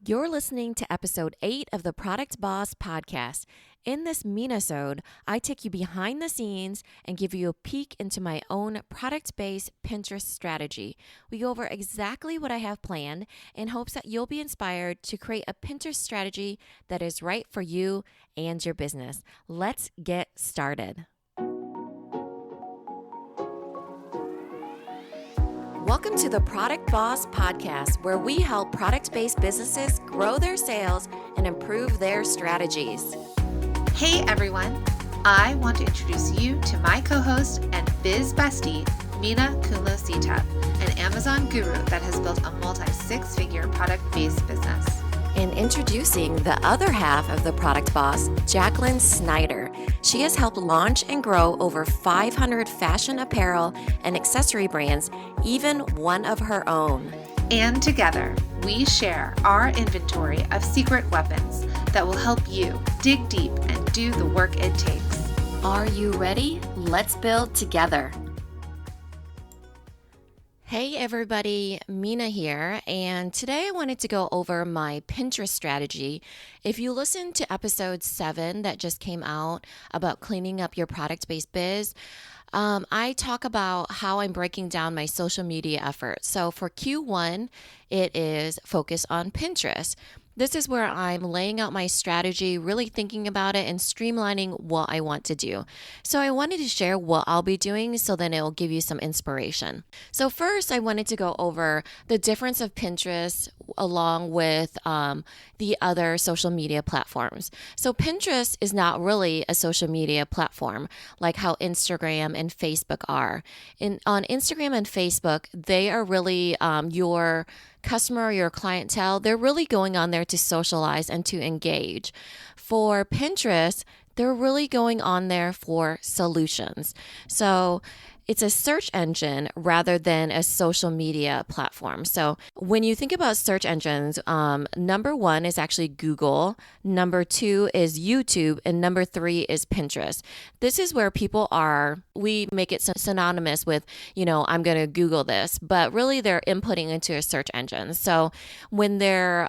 You're listening to episode 8 of the Product Boss podcast. In this Minasode, I take you behind the scenes and give you a peek into my own product-based Pinterest strategy. We go over exactly what I have planned in hopes that you'll be inspired to create a Pinterest strategy that is right for you and your business. Let's get started. Welcome to the Product Boss podcast, where we help product-based businesses grow their sales and improve their strategies. Hey everyone, I want to introduce you to my co-host and biz bestie, Mina Kunlo-Sita, an Amazon guru that has built a multi-six-figure product-based business. And introducing the other half of the Product Boss, Jacqueline Snyder. She has helped launch and grow over 500 fashion apparel and accessory brands, even one of her own. And together, we share our inventory of secret weapons that will help you dig deep and do the work it takes. Are you ready? Let's build together. Hey everybody, Mina here, and today I wanted to go over my Pinterest strategy. If you listened to episode 7 that just came out about cleaning up your product-based biz, I talk about how I'm breaking down my social media efforts. So for Q1, it is focus on Pinterest. This is where I'm laying out my strategy, really thinking about it and streamlining what I want to do. So I wanted to share what I'll be doing so then it will give you some inspiration. So first, I wanted to go over the difference of Pinterest along with the other social media platforms. So Pinterest is not really a social media platform like how Instagram and Facebook are. On Instagram and Facebook, they are really your customer or your clientele. They're really going on there to socialize and to engage. For Pinterest, they're really going on there for solutions. So it's a search engine rather than a social media platform. So when you think about search engines, number 1 is actually Google, number 2 is YouTube, and number 3 is Pinterest. This is where people are, we make it synonymous with, I'm going to Google this, but really they're inputting into a search engine. So when they're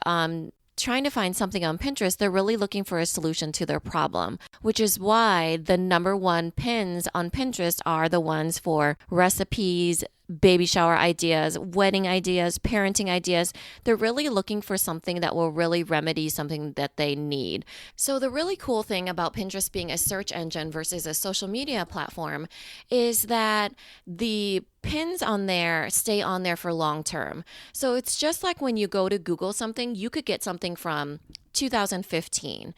trying to find something on Pinterest, they're really looking for a solution to their problem, which is why the number 1 pins on Pinterest are the ones for recipes, baby shower ideas, wedding ideas, parenting ideas. They're really looking for something that will really remedy something that they need. So the really cool thing about Pinterest being a search engine versus a social media platform is that the pins on there stay on there for long term. So it's just like when you go to Google something, you could get something from 2015,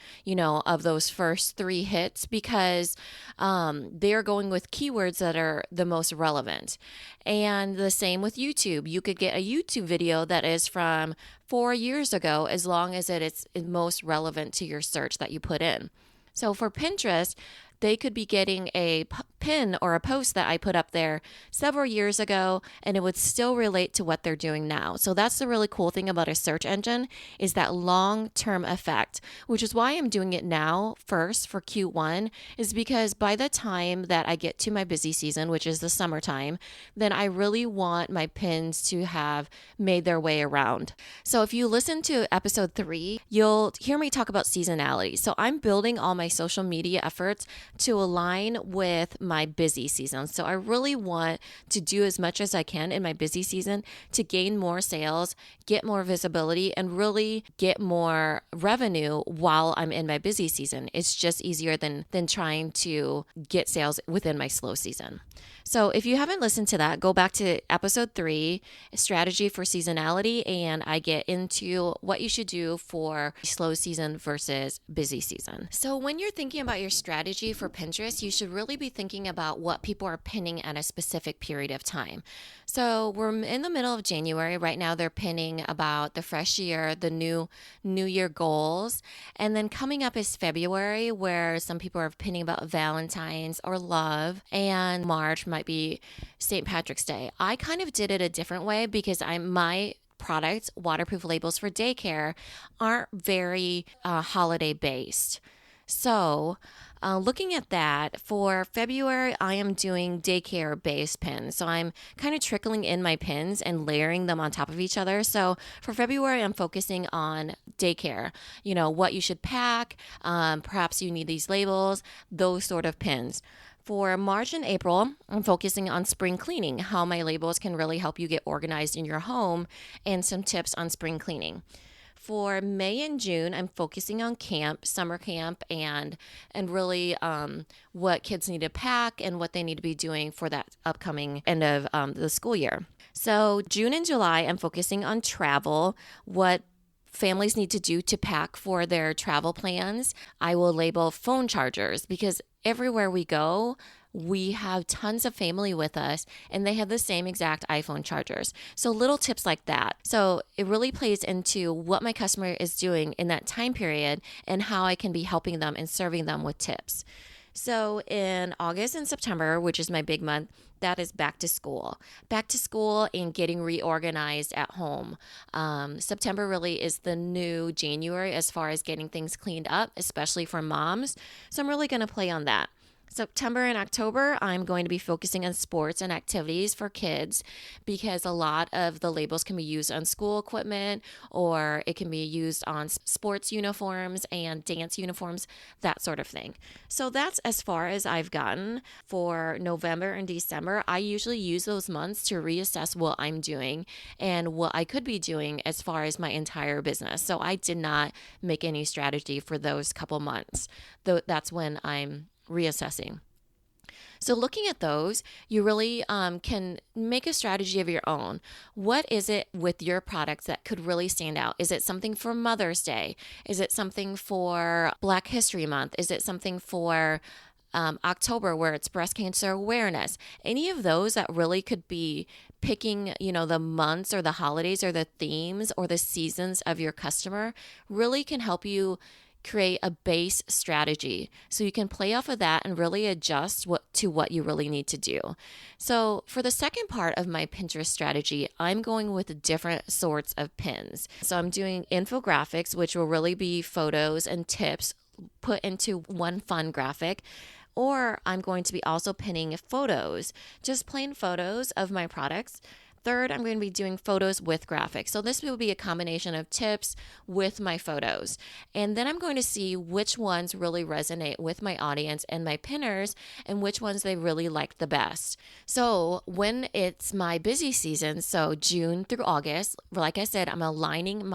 of those first 3 hits because they're going with keywords that are the most relevant. And the same with YouTube. You could get a YouTube video that is from 4 years ago as long as it is most relevant to your search that you put in. So for Pinterest, they could be getting a pin or a post that I put up there several years ago, and it would still relate to what they're doing now. So that's the really cool thing about a search engine is that long-term effect, which is why I'm doing it now first for Q1, is because by the time that I get to my busy season, which is the summertime, then I really want my pins to have made their way around. So if you listen to episode 3, you'll hear me talk about seasonality. So I'm building all my social media efforts to align with my busy season. So I really want to do as much as I can in my busy season to gain more sales, get more visibility, and really get more revenue while I'm in my busy season. It's just easier than trying to get sales within my slow season. So if you haven't listened to that, go back to episode 3, strategy for seasonality, and I get into what you should do for slow season versus busy season. So when you're thinking about your strategy for Pinterest, you should really be thinking about what people are pinning at a specific period of time. So we're in the middle of January. Right now they're pinning about the fresh year, the new year goals. And then coming up is February, where some people are pinning about Valentine's or love, and March might be St. Patrick's Day. I kind of did it a different way because my products, waterproof labels for daycare, aren't very holiday based. So Looking at that, for February, I am doing daycare based pins. So I'm kind of trickling in my pins and layering them on top of each other. So for February, I'm focusing on daycare, what you should pack. Perhaps you need these labels, those sort of pins. For March and April, I'm focusing on spring cleaning, how my labels can really help you get organized in your home, and some tips on spring cleaning. For May and June, I'm focusing on camp, summer camp, and really what kids need to pack and what they need to be doing for that upcoming end of the school year. So June and July, I'm focusing on travel, what families need to do to pack for their travel plans. I will label phone chargers because everywhere we go, we have tons of family with us and they have the same exact iPhone chargers. So little tips like that. So it really plays into what my customer is doing in that time period and how I can be helping them and serving them with tips. So in August and September, which is my big month, that is back to school. Back to school and getting reorganized at home. September really is the new January as far as getting things cleaned up, especially for moms. So I'm really going to play on that. September and October, I'm going to be focusing on sports and activities for kids because a lot of the labels can be used on school equipment or it can be used on sports uniforms and dance uniforms, that sort of thing. So that's as far as I've gotten for November and December. I usually use those months to reassess what I'm doing and what I could be doing as far as my entire business. So I did not make any strategy for those couple months. Though that's when I'm reassessing. So looking at those, you really can make a strategy of your own. What is it with your products that could really stand out? Is it something for Mother's Day? Is it something for Black History Month? Is it something for October where it's breast cancer awareness? Any of those that really could be picking, the months or the holidays or the themes or the seasons of your customer really can help you create a base strategy so you can play off of that and really adjust to what you really need to do. So for the second part of my Pinterest strategy, I'm going with different sorts of pins. So I'm doing infographics, which will really be photos and tips put into one fun graphic. Or I'm going to be also pinning photos, just plain photos of my products. Third, I'm going to be doing photos with graphics. So this will be a combination of tips with my photos. And then I'm going to see which ones really resonate with my audience and my pinners and which ones they really like the best. So when it's my busy season, so June through August, like I said, I'm aligning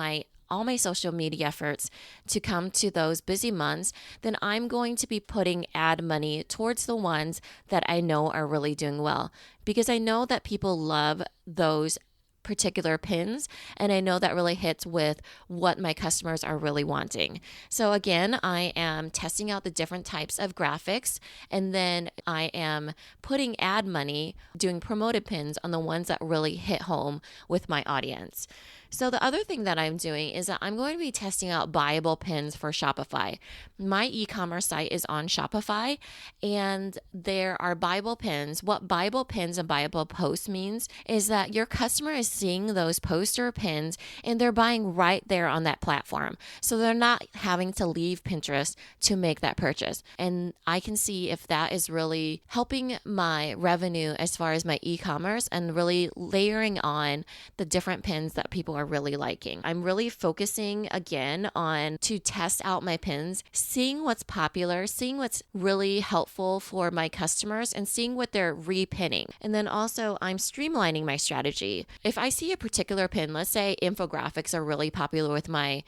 all my social media efforts to come to those busy months, then I'm going to be putting ad money towards the ones that I know are really doing well because I know that people love those particular pins and I know that really hits with what my customers are really wanting. So again, I am testing out the different types of graphics and then I am putting ad money, doing promoted pins on the ones that really hit home with my audience. So the other thing that I'm doing is that I'm going to be testing out buyable pins for Shopify. My e-commerce site is on Shopify and there are buyable pins. What buyable pins and buyable posts means is that your customer is seeing those posts or pins and they're buying right there on that platform. So they're not having to leave Pinterest to make that purchase. And I can see if that is really helping my revenue as far as my e-commerce and really layering on the different pins that people are really liking. I'm really focusing again on to test out my pins, seeing what's popular, seeing what's really helpful for my customers and seeing what they're repinning. And then also I'm streamlining my strategy. If I see a particular pin, let's say infographics are really popular with my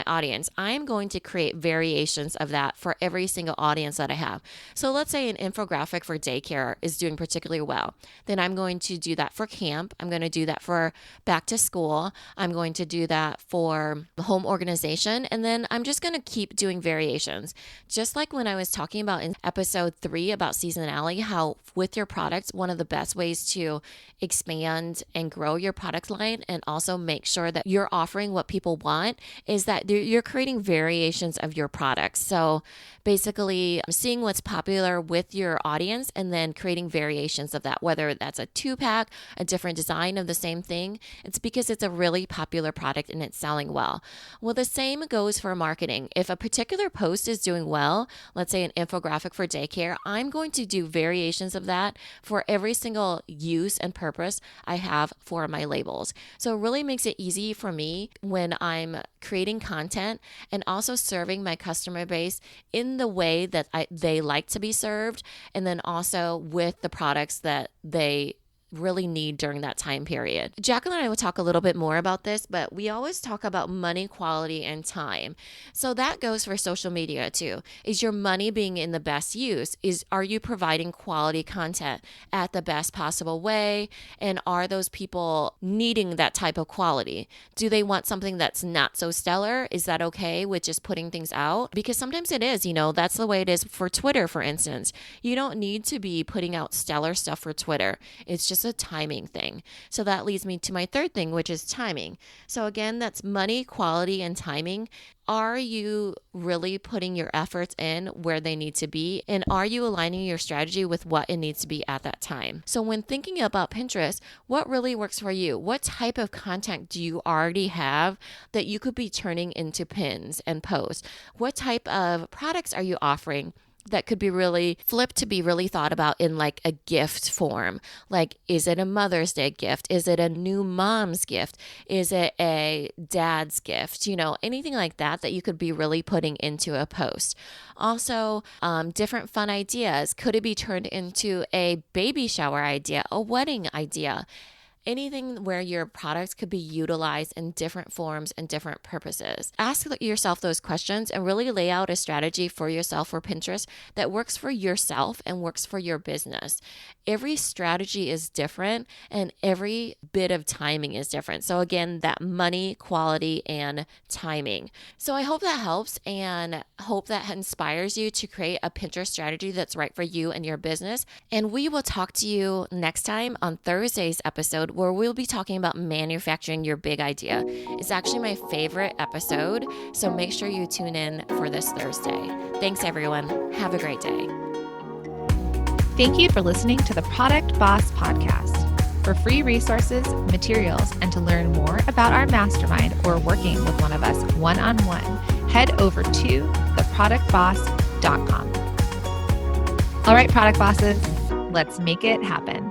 audience, I'm going to create variations of that for every single audience that I have. So let's say an infographic for daycare is doing particularly well. Then I'm going to do that for camp. I'm going to do that for back to school. I'm going to do that for home organization. And then I'm just going to keep doing variations. Just like when I was talking about in episode 3 about seasonality, how with your products, one of the best ways to expand and grow your product line and also make sure that you're offering what people want is that you're creating variations of your products. So basically seeing what's popular with your audience and then creating variations of that, whether that's a 2-pack, a different design of the same thing. It's because it's a really really popular product and it's selling well. Well, the same goes for marketing. If a particular post is doing well, let's say an infographic for daycare, I'm going to do variations of that for every single use and purpose I have for my labels. So it really makes it easy for me when I'm creating content and also serving my customer base in the way that they like to be served, and then also with the products that they really need during that time period. Jacqueline and I will talk a little bit more about this, but we always talk about money, quality, and time. So that goes for social media too. Is your money being in the best use? Are you providing quality content at the best possible way? And are those people needing that type of quality? Do they want something that's not so stellar? Is that okay with just putting things out? Because sometimes it is, that's the way it is for Twitter, for instance. You don't need to be putting out stellar stuff for Twitter. It's just a timing thing. So that leads me to my third thing, which is timing. So again, that's money, quality, and timing. Are you really putting your efforts in where they need to be? And are you aligning your strategy with what it needs to be at that time? So when thinking about Pinterest, what really works for you? What type of content do you already have that you could be turning into pins and posts? What type of products are you offering that could be really flipped to be really thought about in like a gift form? Like, is it a Mother's Day gift? Is it a new mom's gift? Is it a dad's gift? Anything like that you could be really putting into a post. Also, different fun ideas. Could it be turned into a baby shower idea, a wedding idea? Anything where your products could be utilized in different forms and different purposes. Ask yourself those questions and really lay out a strategy for yourself for Pinterest that works for yourself and works for your business. Every strategy is different and every bit of timing is different. So again, that money, quality, and timing. So I hope that helps and hope that inspires you to create a Pinterest strategy that's right for you and your business. And we will talk to you next time on Thursday's episode, where we'll be talking about manufacturing your big idea. It's actually my favorite episode, so make sure you tune in for this Thursday. Thanks, everyone. Have a great day. Thank you for listening to the Product Boss Podcast. For free resources, materials, and to learn more about our mastermind or working with one of us one-on-one, head over to theproductboss.com. All right, product bosses, let's make it happen.